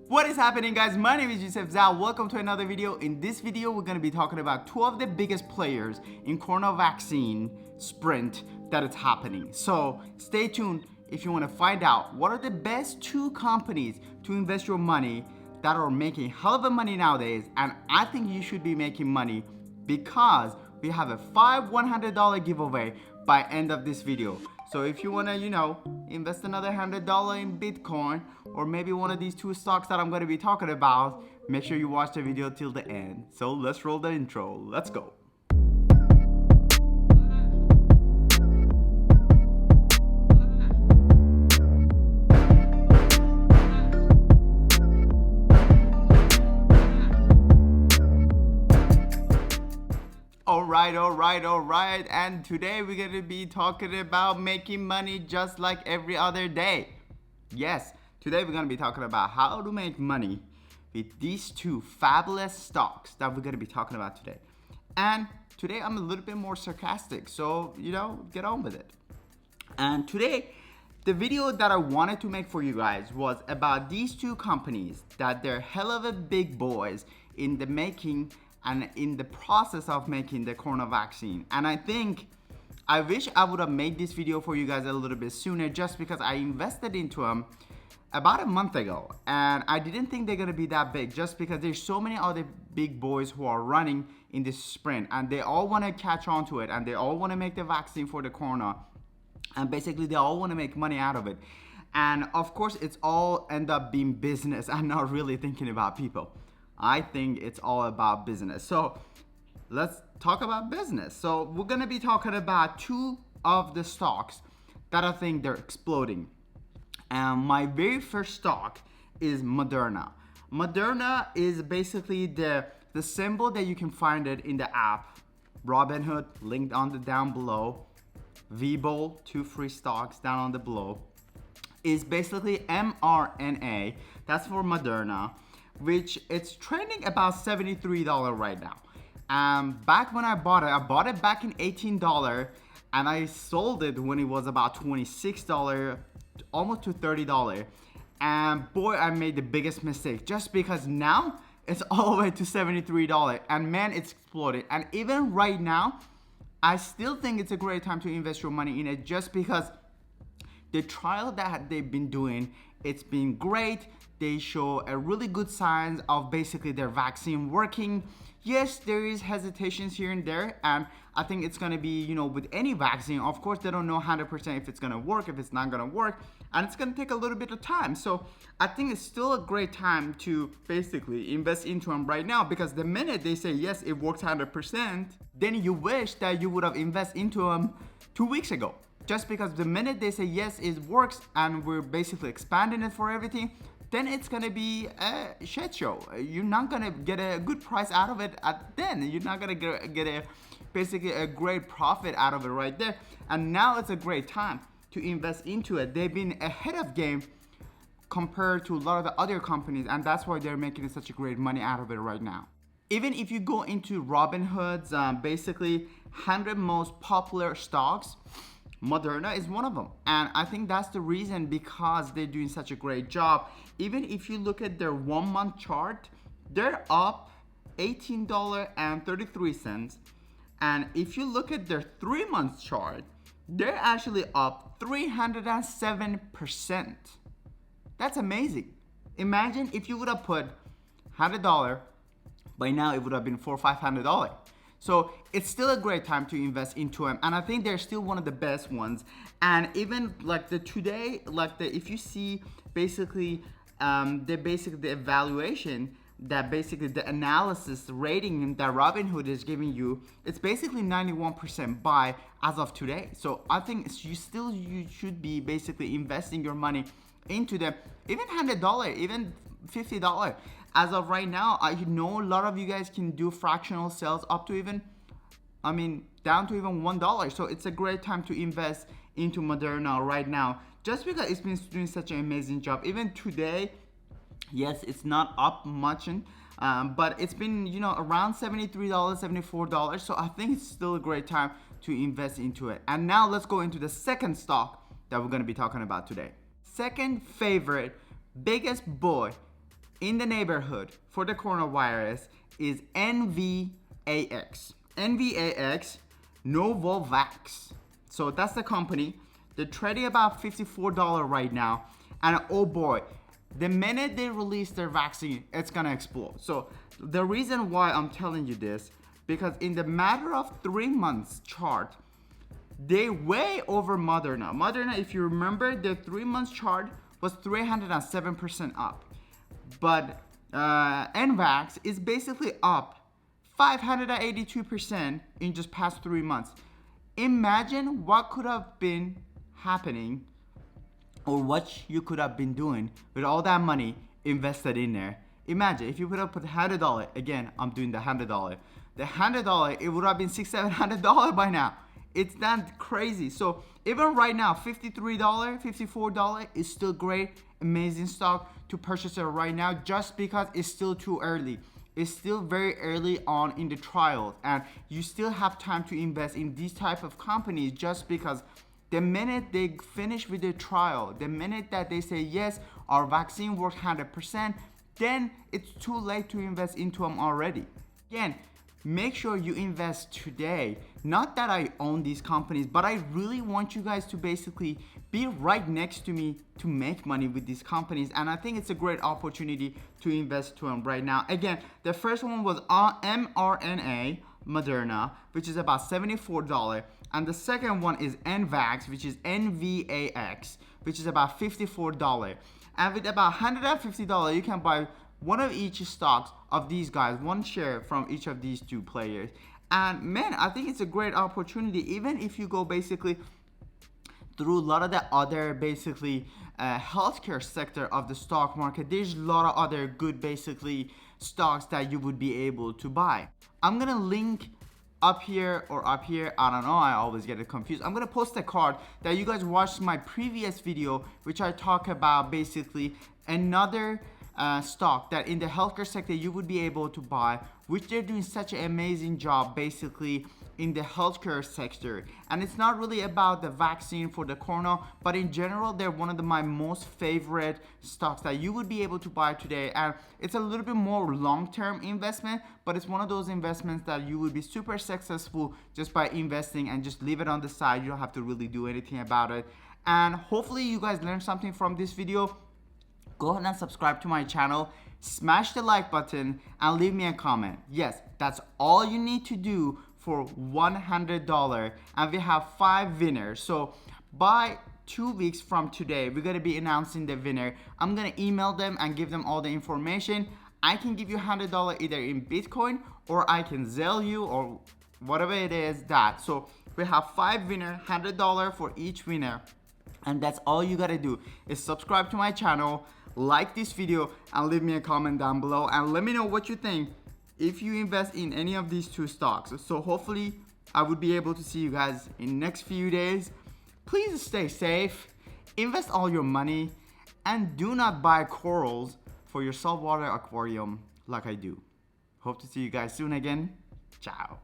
What is happening, guys? My name is Yusuf Zhao. Welcome to another video. In this video, we're going to be talking about two of the biggest players in corona vaccine sprint that is happening. So stay tuned if you want to find out what are the best two companies to invest your money that are making hell of a money nowadays. And I think you should be making money because we have a $100 giveaway by end of this video. So if you want to, invest another $100 in Bitcoin or maybe one of these two stocks that I'm going to be talking about, make sure you watch the video till the end. So let's roll the intro. Let's go. All right. And today we're going to be talking about making money just like every other day. Yes, today we're going to be talking about how to make money with these two fabulous stocks that we're going to be talking about today. And today I'm a little bit more sarcastic, so, get on with it. And today, the video that I wanted to make for you guys was about these two companies that they're hell of a big boys in the making and in the process of making the corona vaccine. And I wish I would have made this video for you guys a little bit sooner, just because I invested into them about a month ago. And I didn't think they're gonna be that big, just because there's so many other big boys who are running in this sprint and they all wanna catch on to it and they all wanna make the vaccine for the corona. And basically they all wanna make money out of it. And of course it's all end up being business and not really thinking about people. I think it's all about business. So let's talk about business. So we're gonna be talking about two of the stocks that I think they're exploding. And my very first stock is Moderna. Moderna is basically the symbol that you can find it in the app. Robinhood, linked on the down below. WEBULL, two free stocks down on the below. Is basically MRNA. That's for Moderna, which it's trading about $73 right now. Back when I bought it back in $18, and I sold it when it was about $26, almost to $30. And boy, I made the biggest mistake, just because now it's all the way to $73, and man, it's exploded. And even right now, I still think it's a great time to invest your money in it, just because the trial that they've been doing, it's been great. They show a really good signs of basically their vaccine working. Yes, there is hesitations here and there, and I think it's gonna be, with any vaccine, of course, they don't know 100% if it's gonna work, if it's not gonna work, and it's gonna take a little bit of time. So I think it's still a great time to basically invest into them right now, because the minute they say, yes, it works 100%, then you wish that you would have invested into them 2 weeks ago. Just because the minute they say, yes, it works, and we're basically expanding it for everything, then it's gonna be a shit show. You're not gonna get a good price out of it then. You're not gonna get basically a great profit out of it right there. And now it's a great time to invest into it. They've been ahead of game compared to a lot of the other companies, and that's why they're making such a great money out of it right now. Even if you go into Robinhood's basically 100 most popular stocks, Moderna is one of them. And I think that's the reason, because they're doing such a great job. Even if you look at their 1 month chart, they're up $18.33. And if you look at their 3 month chart, they're actually up 307%. That's amazing. Imagine if you would have put $100, by now it would have been $400 or $500. So it's still a great time to invest into them, and I think they're still one of the best ones. And even if you see basically the evaluation, that basically the analysis rating that Robinhood is giving you, it's basically 91% buy as of today. So I think you should be basically investing your money into them, even $100, even $50. As of right now, I know a lot of you guys can do fractional sales up to even, down to even $1. So it's a great time to invest into Moderna right now, just because it's been doing such an amazing job. Even today, yes, it's not up much, but it's been, around $73, $74. So I think it's still a great time to invest into it. And now let's go into the second stock that we're going to be talking about today. Second favorite, biggest boy in the neighborhood for the coronavirus is NVAX. NVAX, Novavax. So that's the company. They're trading about $54 right now. And oh boy, the minute they release their vaccine, it's gonna explode. So the reason why I'm telling you this, because in the matter of 3 months chart, they way over Moderna. Moderna, if you remember, their 3 months chart was 307% up. But NVAX is basically up 582% in just past 3 months. Imagine what could have been happening, or what you could have been doing with all that money invested in there. Imagine if you would have put $100. Again, I'm doing the $100. The $100, it would have been $600-700 by now. It's that crazy. So even right now, $53, $54 is still great, amazing stock to purchase it right now, just because it's still too early. It's still very early on in the trials, and you still have time to invest in these type of companies, just because the minute they finish with the trial, the minute that they say, yes, our vaccine works 100%, then it's too late to invest into them already. Again, make sure you invest today. Not that I own these companies, but I really want you guys to basically be right next to me to make money with these companies. And I think it's a great opportunity to invest to them right now. Again, the first one was MRNA, Moderna, which is about $74. And the second one is NVAX, which is NVAX, which is about $54. And with about $150, you can buy one of each stocks of these guys, one share from each of these two players. And man, I think it's a great opportunity. Even if you go basically through a lot of the other basically healthcare sector of the stock market, there's a lot of other good basically stocks that you would be able to buy. I'm gonna link up here or up here, I don't know, I always get it confused. I'm gonna post a card that you guys watched my previous video, which I talk about basically another stock that in the healthcare sector you would be able to buy, which they're doing such an amazing job basically in the healthcare sector. And it's not really about the vaccine for the corona, but in general they're one of my most favorite stocks that you would be able to buy today. And it's a little bit more long-term investment, but it's one of those investments that you would be super successful just by investing and just leave it on the side. You don't have to really do anything about it. And hopefully you guys learned something from this video. Go ahead and subscribe to my channel, smash the like button, and leave me a comment. Yes, that's all you need to do for $100, and we have 5 winners. So by 2 weeks from today, we're gonna be announcing the winner. I'm gonna email them and give them all the information. I can give you $100 either in Bitcoin, or I can Zelle you, or whatever it is that. So we have 5 winners, $100 for each winner. And that's all you gotta do is subscribe to my channel, like this video, and leave me a comment down below, and let me know what you think if you invest in any of these 2 stocks. So hopefully I would be able to see you guys in next few days. Please stay safe, invest all your money, and do not buy corals for your saltwater aquarium like I do. Hope to see you guys soon again. Ciao.